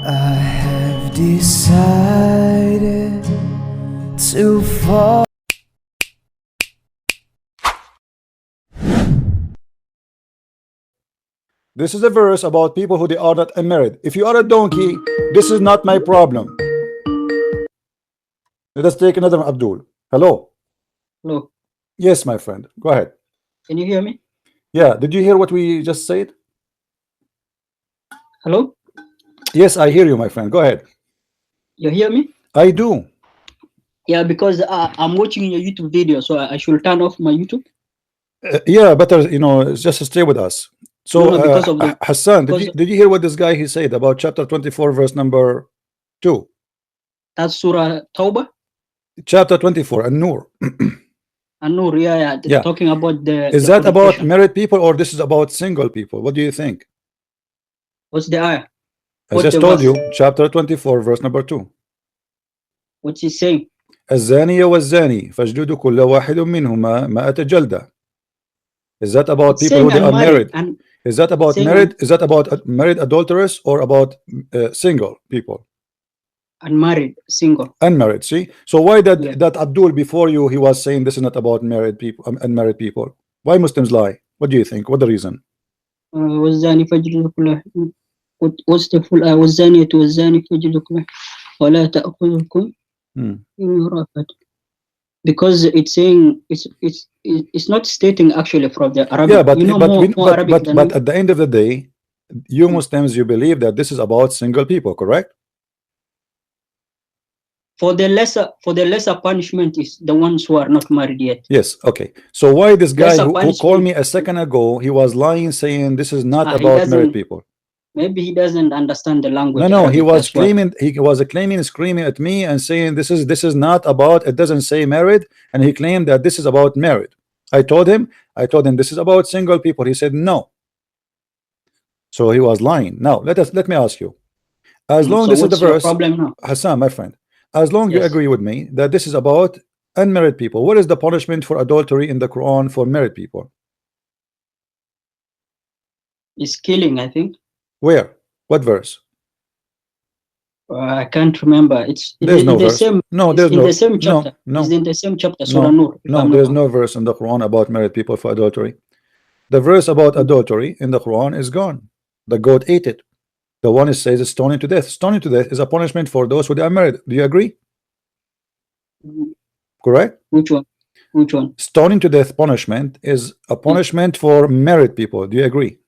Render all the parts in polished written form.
I have decided to fall. This is a verse about people who they are not married. If you are a donkey, this is not my problem. Let us take another one, Abdul. Hello. Hello. Yes, my friend. Go ahead. Can you hear me? Yeah. Did you hear what we just said? Hello? Yes, I hear you, my friend. Go ahead. You hear me? I do. Yeah, because I'm watching your YouTube video, so I should turn off my YouTube. Yeah, better, you know, just stay with us. So, No, because of the Hassan, did you hear what this guy he said about chapter 24, verse number 2? That's Surah Tauba Chapter 24, An-Nur. An-Nur. Yeah. Talking about the Is that about fornication. married people or this is about single people? What do you think? What's the ayah? I What's just the told verse? you, chapter 24, verse number 2. What's he saying? الزانية والزاني فاجلدوا كل واحد منهما 100 جلدة. Is that about It's people who saying they are married? and Is that about married? Is that about married adulterers or about single people? unmarried, single. Unmarried. See, so why Yeah. that Abdul before you he was saying this is not about married people, unmarried people? Why Muslims lie? What do you think? What the reason? والزاني فاجلدوا كل واحد. What's the full ayah? والزانية والزاني فاجلدوا كل واحد ولا تأخذكم رأفة. Because it's saying it's not stating actually from the Arabic. Yeah, but you know more Arabic than but at the end of the day, you Muslims you believe that this is about single people, correct? For the lesser punishment is the ones who are not married yet. Yes. Okay. So why this guy Lesser who called me punishment. a second ago, he was lying, saying this is not He about married doesn't. people. Maybe he doesn't understand the language. No, Arabic, he was that's why. claiming, screaming at me and saying this is not about. It doesn't say married, and he claimed that this is about married. I told him this is about single people. He said no. So he was lying. Now let me ask you. As long So this is the what's your verse, problem now? Hassan, my friend. As long you Yes. agree with me that this is about unmarried people, what is the punishment for adultery in the Quran for married people? It's killing, I think. Where? What verse? I can't remember. It's There's in no the verse. same. No, It's there's in no. the same chapter. No, It's in the same chapter, no, Surah Nur. no. There's no verse in the Quran about married people for adultery. The verse about adultery in the Quran is gone. The goat ate it. The one it says is stoning to death. Stoning to death is a punishment for those who are married. Do you agree? Correct? Which one? Which one? Stoning to death punishment is a punishment for married people. Do you agree?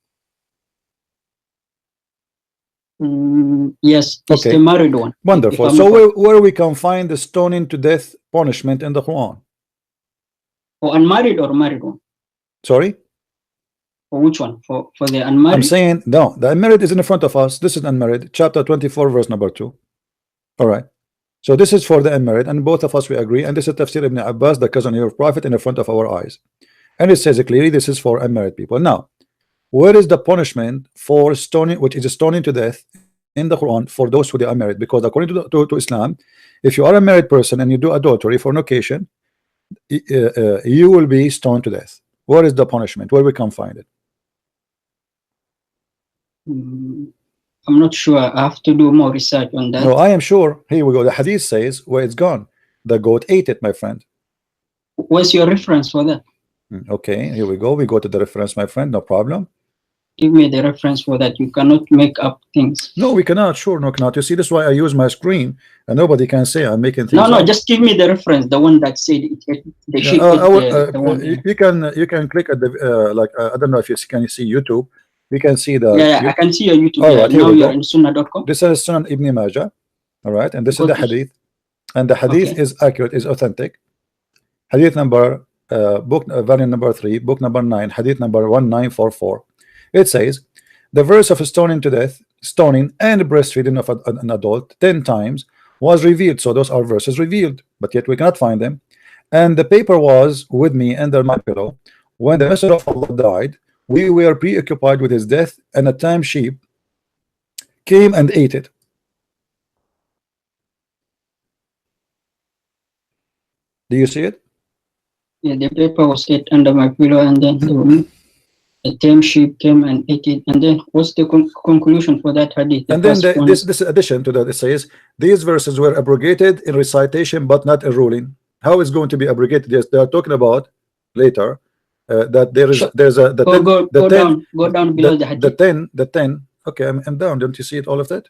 Yes, it's Okay. the married one. Wonderful. So where we can find the stoning to death punishment in the Quran? For unmarried or married one? Sorry? For which one? For the unmarried? I'm saying no, the unmarried is in front of us. This is unmarried, chapter 24, verse number 2. All right. So this is for the unmarried, and both of us we agree. And this is Tafsir Ibn Abbas, the cousin of your prophet, in the front of our eyes. And it says clearly this is for unmarried people. Now, where is the punishment for stoning, which is stoning to death in the Quran for those who they are married? Because according to Islam, if you are a married person and you do adultery, fornication, you will be stoned to death. Where is the punishment? Where we can find it? I'm not sure. I have to do more research on that. No, I am sure. Here we go. The hadith says where it's gone. The goat ate it, my friend. What's your reference for that? Okay, here we go. We go to the reference, my friend. No problem. Give me the reference for that. You cannot make up things. No, we cannot. Sure, no, cannot. You see, this is why I use my screen, and nobody can say I'm making things. No, just give me the reference. The one that said it. The sheep. You can click at the I don't know if you can see YouTube. You can see the. Yeah, I can see your YouTube. All right, now you're in Sunnah.com. This is Sunan Ibn Majah. All right, and this is the hadith, and the hadith is accurate, is authentic. Hadith number volume number 3, book number 9, hadith number 1944. It says the verse of stoning to death, stoning and breastfeeding of an adult 10 times was revealed. So those are verses revealed, but yet we cannot find them. And the paper was with me under my pillow. When the Messenger of Allah died, we were preoccupied with his death, and a tame sheep came and ate it. Do you see it? Yeah, the paper was set under my pillow, and then a tame sheep came and ate it. And then what's the conclusion for that hadith? And then this addition to that, it says these verses were abrogated in recitation but not in ruling. How is going to be abrogated? Yes, they are talking about later that there's a go down below the hadith. the 10. Okay, I'm down. Don't you see it, all of that?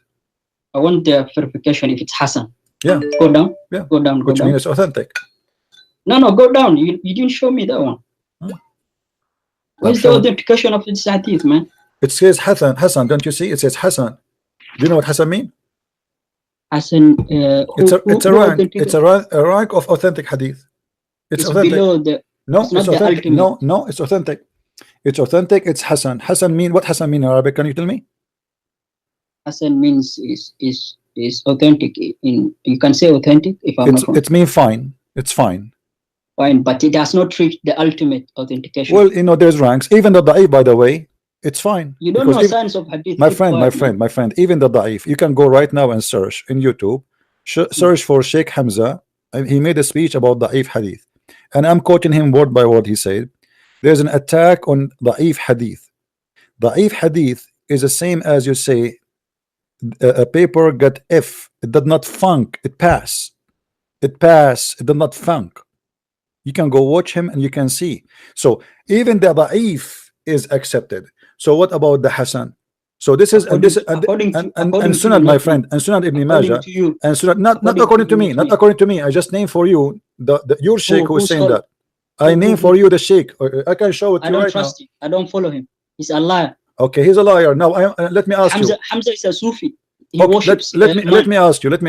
I want the verification if it's Hassan. Yeah. Go down. Yeah. Go down. Which means it's authentic. No, go down. You didn't show me that one. Where's the authentication of this hadith, man? It says Hassan. Don't you see? It says Hassan. Do you know what Hassan mean? Hassan. It's a rank of authentic hadith. It's authentic. Below the. No, it's authentic. No, it's authentic. It's authentic. It's Hassan. Hassan mean what? Hassan mean in Arabic? Can you tell me? Hassan means is authentic. You can say authentic if I'm not wrong. It means fine. It's fine. Fine, but it does not reach the ultimate authentication. Well, you know, there's ranks. Even the da'if, by the way, it's fine. You don't know science of hadith. My friend, even the da'if, you can go right now and search in YouTube, search for Sheikh Hamza. He made a speech about da'if hadith, and I'm quoting him word by word. He said, there's an attack on da'if hadith. Da'if hadith is the same as you say a paper got F, it did not funk, it pass, it did not funk. You can go watch him and you can see. So even the da'if is accepted. So what about the Hassan? So this is and Sunan, my friend, and Sunan Ibn Majah, and Sunan, not according to me, not according to me. I just name for you your sheikh who's saying that. I name for you the sheikh. I can show it to you right now. I don't trust him. I don't follow him. He's a liar. Okay, he's a liar. Now let me ask you. Hamza is a Sufi. He worships. Let me ask you. He's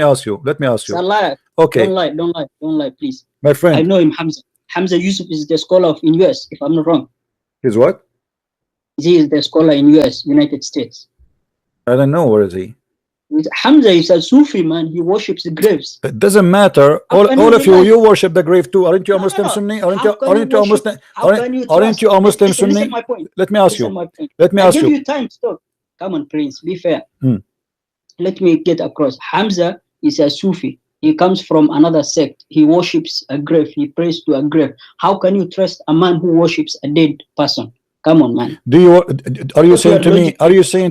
a liar. Okay. Don't lie, please. My friend. I know him, Hamza. Hamza Yusuf is the scholar in US, if I'm not wrong. He's what? He is the scholar in US, United States. I don't know, where is he? Hamza is a Sufi, man. He worships the graves. It doesn't matter. All of you worship the grave too. Aren't you a Muslim Sunni? Aren't you a Muslim Sunni? Let me ask you. Let me ask you. I give you time to talk. Come on, Prince. Be fair. Let me get across. Hamza is a Sufi. He comes from another sect. He worships a grave. He prays to a grave. How can you trust a man who worships a dead person? Come on, man. Are you saying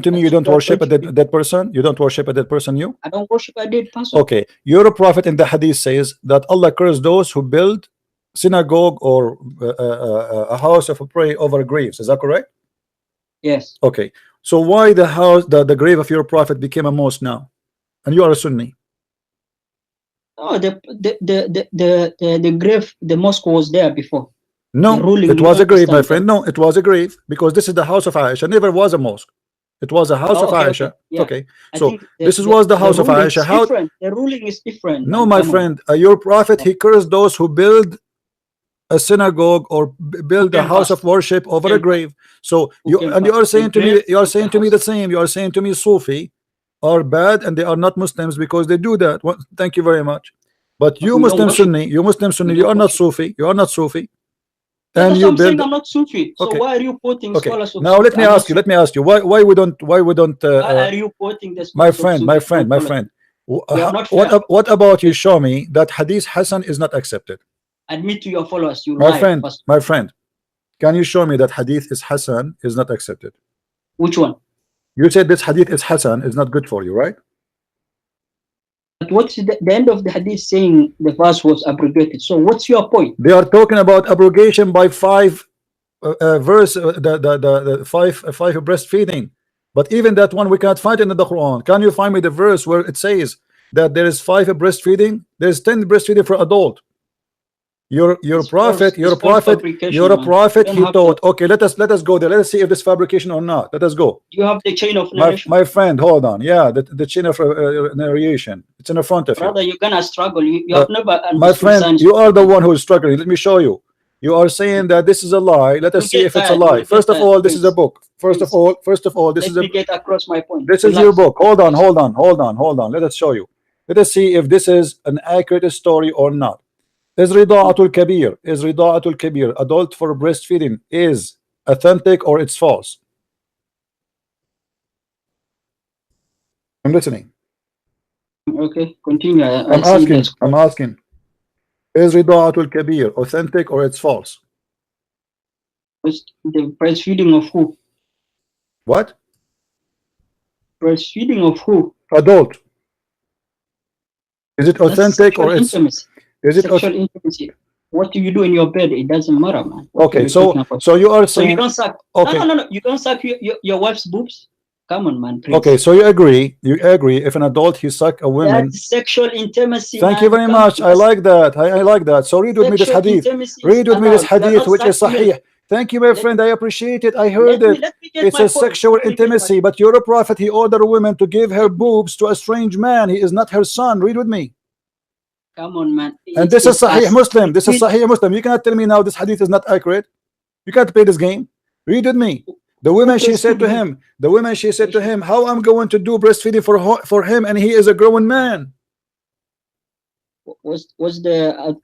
to me you don't worship a dead person? You don't worship a dead person, you? I don't worship a dead person. Okay. Your prophet in the hadith says that Allah cursed those who build synagogue or a house of prayer over graves. Is that correct? Yes. Okay. So why the grave of your prophet became a mosque now? And you are a Sunni. Oh, the grave, the mosque was there before. No, it was a grave, my friend. No, it was a grave because this is the house of Aisha. Never was a mosque. It was a house of Aisha. Okay, yeah. So this was the house of Aisha. How the ruling is different. No, my friend, your prophet, he cursed those who build a synagogue or build a house of worship over a grave. So you are saying to me, the same. You are saying to me Sufi are bad and they are not Muslims because they do that. Well, thank you very much. But you Muslim Sunni, you are not Sufi. You are not Sufi. And you build. I'm not Sufi. So why are you quoting scholars of now? Let me ask you. Why we don't? Why are you quoting this? My friend. What about you? Show me that Hadith Hassan is not accepted. Admit to your followers. My friend. Can you show me that Hadith is Hassan is not accepted? Which one? You said this Hadith is Hassan is not good for you, right? But what's the end of the hadith saying the verse was abrogated? So what's your point? They are talking about abrogation by five the five breastfeeding, but even that one we can't find in the Quran. Can you find me the verse where it says that there is 5 breastfeeding? There's 10 breastfeeding for adult. Your prophet, he thought, okay, let us go there. Let us see if this fabrication or not. Let us go. You have the chain of narration. My friend, hold on. Yeah, the chain of narration. It's in the front of you. Brother, you're gonna struggle. You have never. My friend, you are the one who is struggling. Let me show you. You are saying that this is a lie. Let us see if it's a lie. First of all, this is a book. First of all, this is a. Let me get across my point. This is your book. Hold on. Let us show you. Let us see if this is an accurate story or not. Is rida'atul kabir, adult for breastfeeding, is authentic or it's false? I'm listening. Okay, continue. I'm asking. Is rida'atul kabir authentic or it's false? The breastfeeding of who? What? Breastfeeding of who? Adult. Is it That's authentic or sexual it's intimacy. is it Sexual intimacy. What do you do in your bed? It doesn't matter, man. What are okay? you talking about? So you are So you saying don't suck. okay. No. You don't suck your wife's boobs. Come on, man. Please. Okay, so you agree if an adult he suck a woman. That's sexual intimacy. Thank man. you very Come much. on, I like that. I like that. So read with me this sexual hadith. intimacy Read with me this allowed. You are hadith, not which is sucking sahih. Thank you, my friend. I appreciate it. I heard it. Let me get It's my a point. sexual Let me get my intimacy, but your prophet, he ordered a woman to give her boobs to a strange man. He is not her son. Read with me. Come on, man. And this is Sahih Muslim. This is Sahih Muslim. You cannot tell me now this hadith is not accurate. You can't play this game. Read with me. The woman, she said to him, how I'm going to do breastfeeding for him, and he is a grown man. Was the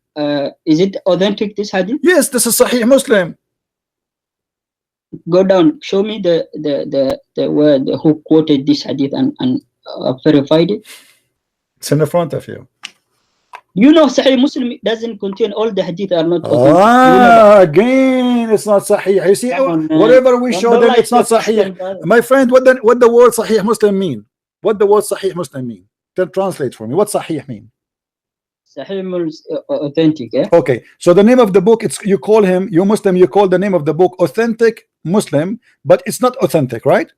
is it authentic, this hadith? Yes, this is Sahih Muslim. Go down. Show me the word who quoted this hadith and verified it. It's in the front of you. You know, Sahih Muslim doesn't contain all the hadith are not authentic. Again, it's not Sahih. You see, on, whatever we show them, like it's not Sahih. My friend, what the word Sahih Muslim mean? What the word Sahih Muslim mean? Then translate for me. What Sahih mean? Sahih means authentic. Yeah. Okay, so the name of the book, it's you call Muslim. You call the name of the book Authentic Muslim, but it's not authentic, right?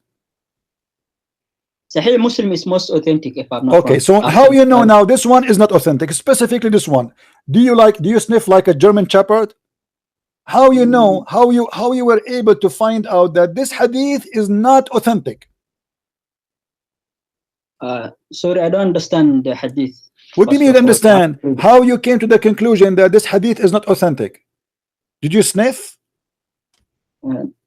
Sahih Muslim is most authentic, if I'm not okay, wrong. so how you know now this one is not authentic, specifically this one? Do you sniff like a German Shepherd? How you know, how you were able to find out that this hadith is not authentic? Sorry, I don't understand the hadith. What do you mean understand? How you came to the conclusion that this hadith is not authentic? Did you sniff?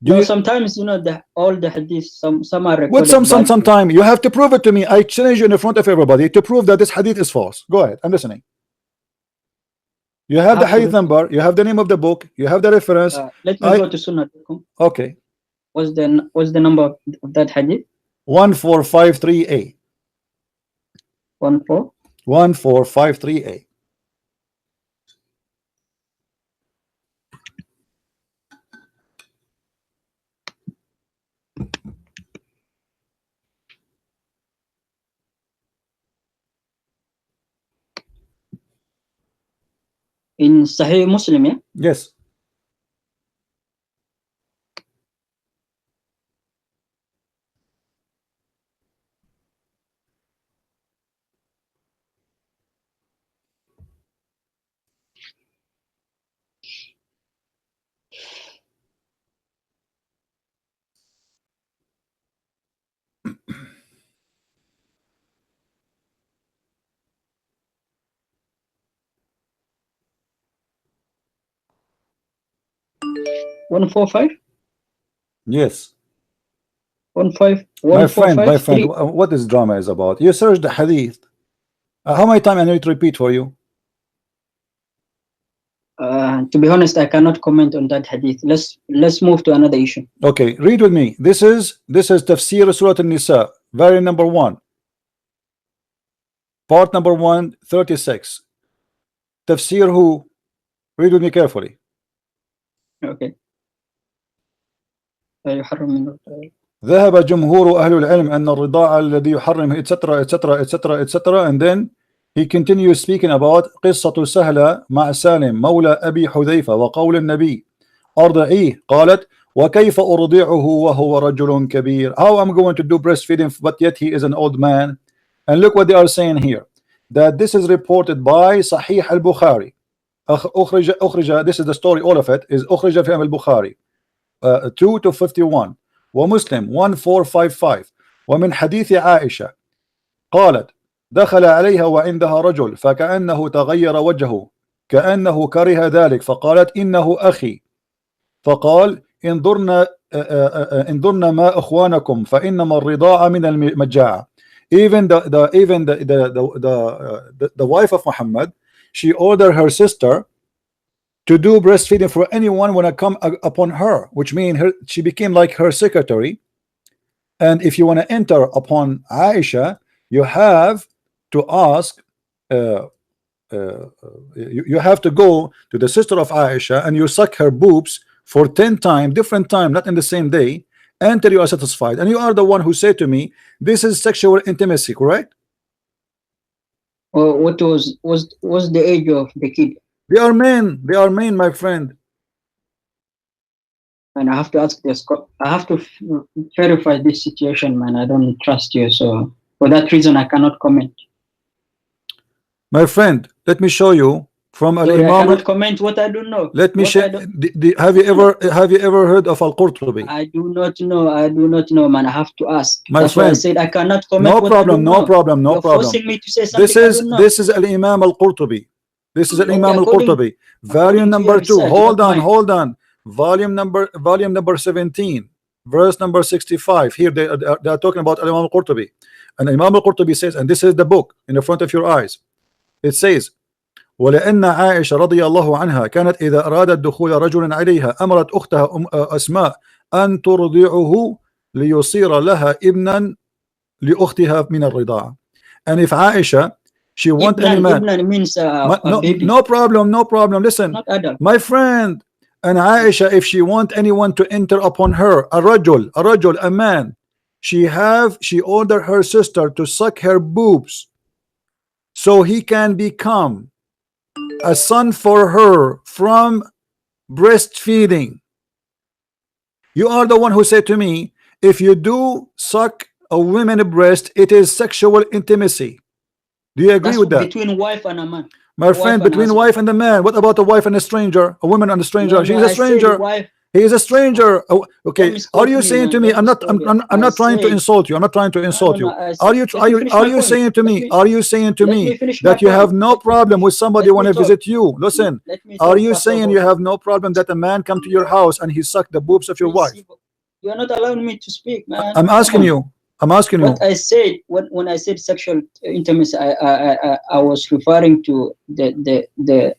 No, sometimes, you know, all the hadiths, some are recorded. What sometime? You have to prove it to me. I challenge you in front of everybody to prove that this hadith is false. Go ahead, I'm listening. You have the hadith number, you have the name of the book, you have the reference. Let me go to Sunnah.com. Okay. What's the number of that hadith? 1453A. 1453A. In Sahih Muslim, yeah? Yes. One 4-5? Yes. 1-5. My friend, what this drama is about? You search the hadith. How many times I need to repeat for you? To be honest, I cannot comment on that hadith. Let's move to another issue. Okay, read with me. This is Tafsir Surah An-Nisa, variant number 1, part number 136. Tafsir who? Read with me carefully. Okay. ذهب جمهور أهل العلم أن الرضاعة الذي يحرم etc etc etc etc, and then he continues speaking about قصة سهلة مع سالم مولى أبي حذيفة وقول النبي أرضعيه قالت وكيف أرضعه وهو رجل كبير. How I'm going to do breastfeeding but yet he is an old man? And look what they are saying here, that this is reported by Sahih al-Bukhari. أخرج, this is the story, all of it is أخرج في البخاري 2-51 ومسلم 1455 ومن حديث عائشة قالت دخل عليها وعندها رجل فكأنه تغير وجهه كأنه كره ذلك فقالت إنه أخي فقال انظرنا ما أخوانكم فإنما الرضاعة من المجاعة. Even the wife of Muhammad, she ordered her sister to do breastfeeding for anyone when I come upon her, which means she became like her secretary. And if you want to enter upon Aisha, you have to ask, you have to go to the sister of Aisha and you suck her boobs for 10 times, different time, not in the same day, until you are satisfied. And you are the one who said to me, this is sexual intimacy, correct? Or what was the age of the kid? They are men, my friend. And I have to ask this. I have to verify this situation, man. I don't trust you, so for that reason, I cannot comment. My friend, let me show you from Al Imam. I cannot comment what I don't know. Let me share. Have you ever heard of Al Qurtubi? I do not know. I do not know, man. I have to ask. My That's friend, why I said I cannot comment. No problem. No problem. No You're problem. forcing me to say something. This is Al Imam Al Qurtubi. This is Al Imam Al Qurtubi. Volume number 2. Hold on. Volume number 17, verse number 65. Here they are talking about Al Imam Al Qurtubi, and Imam Al Qurtubi says, and this is the book in the front of your eyes. It says, ولأن عائشة رضي الله عنها كانت إذا أرادت دخول رجل عليها أمرت أختها أسماء أن ترضعه ليصير لها ابنا لأختها من الرضاعة. And if Aisha, she want any man, means baby. No problem. Listen, my friend. And Aisha, if she want anyone to enter upon her, a rajul, a man, she ordered her sister to suck her boobs so he can become a son for her from breastfeeding. You are the one who said to me, if you do suck a woman's breast, it is sexual intimacy. Do you agree with that? Between wife and a man. My friend, between wife and a man. What about a wife and a stranger? A woman and a stranger? She's a stranger. He is a stranger. Oh, okay. Are you saying to me? I'm not trying to insult you. I'm not trying to insult you. Are you saying to me? Are you saying to me that you have no problem with somebody want to visit you? Listen. Are you saying you have no problem that a man come to your house and he sucked the boobs of your wife? You are not allowing me to speak, man. I'm asking you. What I said when I said sexual intimacy, I was referring to the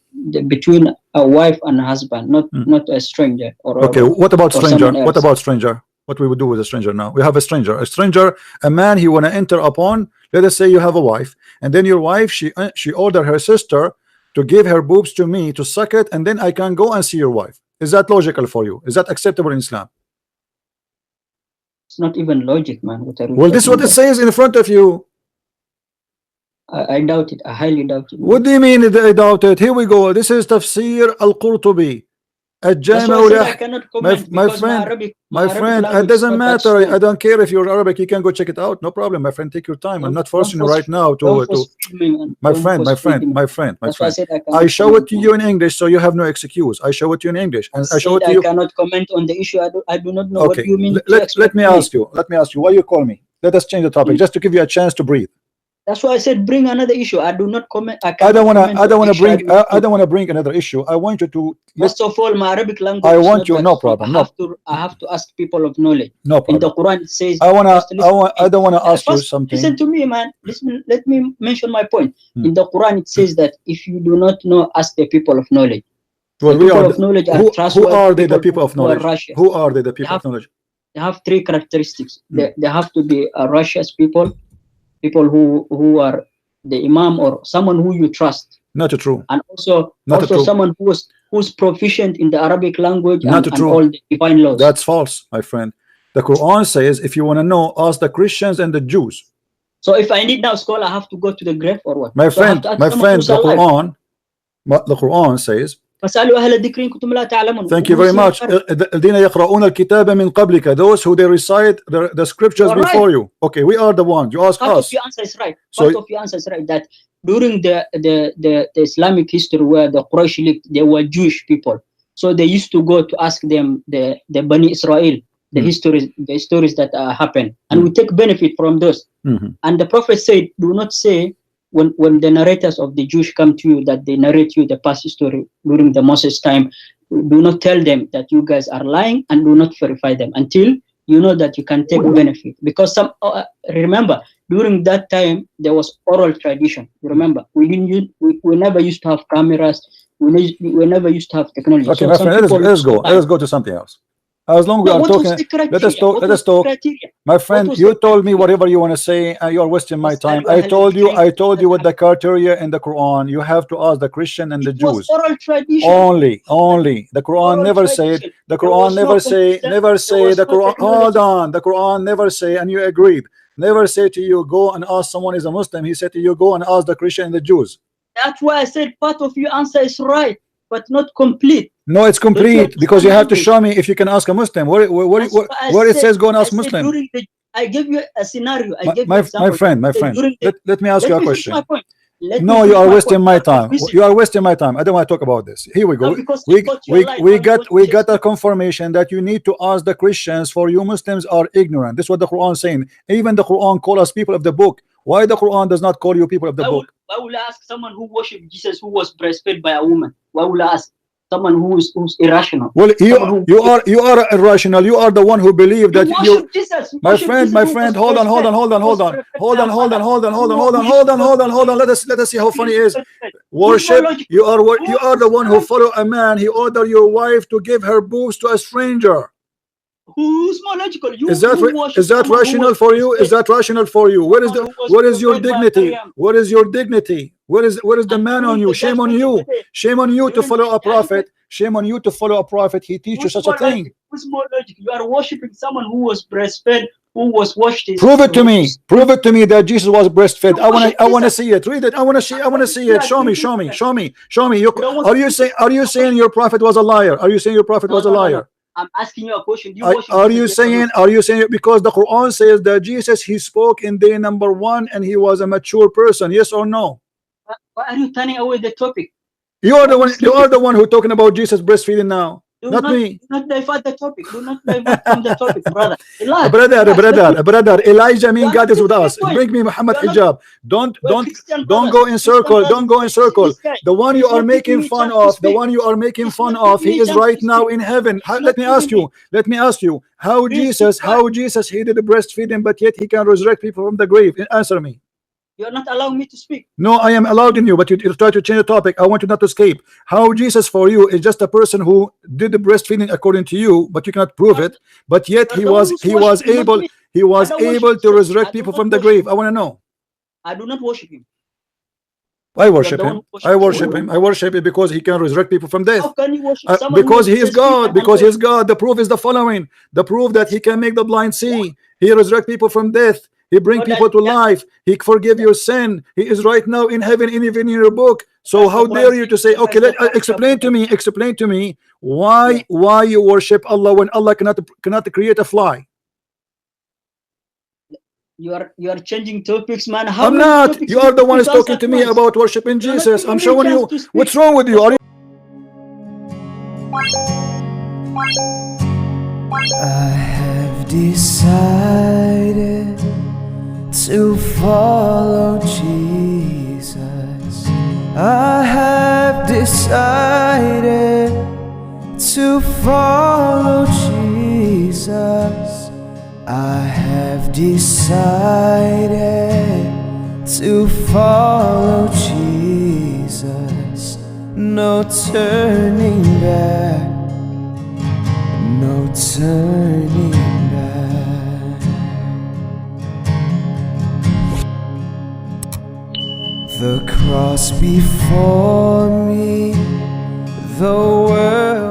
between a wife and a husband, not a stranger. Okay, what about stranger? What about stranger? What we would do with a stranger now? We have a stranger, a man he want to enter upon. Let us say you have a wife, and then your wife she ordered her sister to give her boobs to me to suck it, and then I can go and see your wife. Is that logical for you? Is that acceptable in Islam? It's not even logic, man. Well, this is what it says in front of you. I doubt it. I highly doubt it. What do you mean I doubt it? Here we go. This is Tafsir Al-Qurtubi. I cannot comment my friend, it doesn't matter. I don't care if you're Arabic. You can go check it out. No problem, my friend. Take your time. I'm not forcing you right now to my friend. I show it to you in English, so you have no excuse. I show it to you in English, and I show it to you. I cannot comment on the issue. I do not know what you mean. Let me ask you. Why you call me? Let us change the topic just to give you a chance to breathe. That's why I said bring another issue. I do not comment. I don't want to bring another issue. I want you to. First of all, my Arabic language. I want you. No problem. I have to ask people of knowledge. No problem. In the Quran it says. I don't want to ask you something. Listen to me, man. Listen. Let me mention my point. In the Quran it says that if you do not know, ask the people of knowledge. Well, who are they? The people of knowledge. Who are they? The people of knowledge. They have three characteristics. They have to be righteous people who are the imam or someone who you trust. Not true. And also someone who's proficient in the Arabic language and all the divine laws. That's false, my friend. The Quran says if you want to know, ask the Christians and the Jews. So if I need now scholar, I have to go to the grave or what? My friend, the Quran says. Thank you very much. Those who they recite the scriptures before you. Okay, we are the ones. You ask us. Part of your answer is right. Part of your answer is right. That during the Islamic history where the Quraysh lived, they were Jewish people. So they used to go to ask them the Bani Israel, the stories that happen, and we take benefit from those. And the Prophet said, do not say when the narrators of the Jewish come to you that they narrate you the past history during the Moses time, do not tell them that you guys are lying and do not verify them until you know that you can take benefit. Because some remember during that time there was oral tradition. You remember we never used to have cameras. We never used to have technology. Okay, so my friend, let's go to something else. As long as we No, are what was talking, the criteria? let us talk. What Let was us the talk. criteria? My What friend, was you the told me criteria? whatever you want to say, and you're wasting my time. I told you with the criteria in the Quran. You have to ask the Christian and the It was Jews. oral tradition. Only. The Quran Oral never said. tradition. The There Quran was no never say. computer. Never There say was the no Quran. Hold technology. on. The Quran never say, and you agreed. Never say to you, go and ask someone is a Muslim. He said to you, go and ask the Christian and the Jews. That's why I said part of your answer is right, but not complete. No, it's Don't you complete because you understand my have to English? show me if you can ask a Muslim. That's Where what I it said. says go and I ask said Muslim. during the. I gave you a scenario. I gave you My example. friend, I said during the. let me ask you a Let me finish my question. point. Let No, me you finish are my wasting point. my You are time. confusing. You are wasting my time. I don't want to talk about this. Here we go. No, because I got your line. We Now you want got to a confirmation that you need to ask the Christians, for you Muslims are ignorant. This is what the Quran is saying. Even the Quran call us people of the book. Why the Quran does not call you people of the book? Why will I ask someone who worshipped Jesus who was breastfed by a woman? Why will I ask someone who's irrational? Well, you are irrational. You are the one who believe that you. Worship Jesus. My friend, hold on. Let us see how funny he is. Worship. You are the one who follow a man. He order your wife to give her boobs to a stranger. Who's more logical? Is that rational for you? Is that rational for you? Where is your dignity? Where is your dignity? Where is the man on you? Shame on you. Shame on you to follow a prophet. Shame on you to follow a prophet. He teaches such a thing. Who's more logical? You are worshiping someone who was breastfed, who was washed. Prove it to me. Prove it to me that Jesus was breastfed. I want to see it. Read it. I want to see it. Show me. Are you saying your prophet was a liar? Are you saying your prophet was a liar? I'm asking you a question. Are you saying because the Quran says that Jesus, he spoke in day number 1 and he was a mature person? Yes or no? Why are you turning away the topic? You are the one who talking about Jesus breastfeeding now. Not me. Do not divert the topic. Do not divert from the topic, brother. Brother. Elijah mean God is with us. Bring me Muhammad hijab. Don't go in circle. Don't go in circle. The one you are making fun of, he is right now in heaven. Let me ask you, how Jesus he did the breastfeeding, but yet he can resurrect people from the grave? Answer me. You are not allowing me to speak. No, I am allowing you, but you try to change the topic. I want you not to escape. How Jesus for you is just a person who did the breastfeeding according to you, but you cannot prove it. But yet he was able to resurrect people from the grave. I want to know. I do not worship him. I worship him. I worship him because he can resurrect people from death. How can you worship someone because he is God. Because he is God. The proof is the following. The proof that he can make the blind see. He resurrect people from death. He bring people to life. He forgive your sin. He is right now in heaven, even in your book. So how dare you to say, okay, explain to me why you worship Allah when Allah cannot create a fly? You are changing topics, man. I'm not. You are the one who's talking to me about worshiping Jesus. I'm showing you what's wrong with you. I have decided to follow Jesus. I have decided to follow Jesus. I have decided to follow Jesus. No turning back. No turning back. The cross before me, the world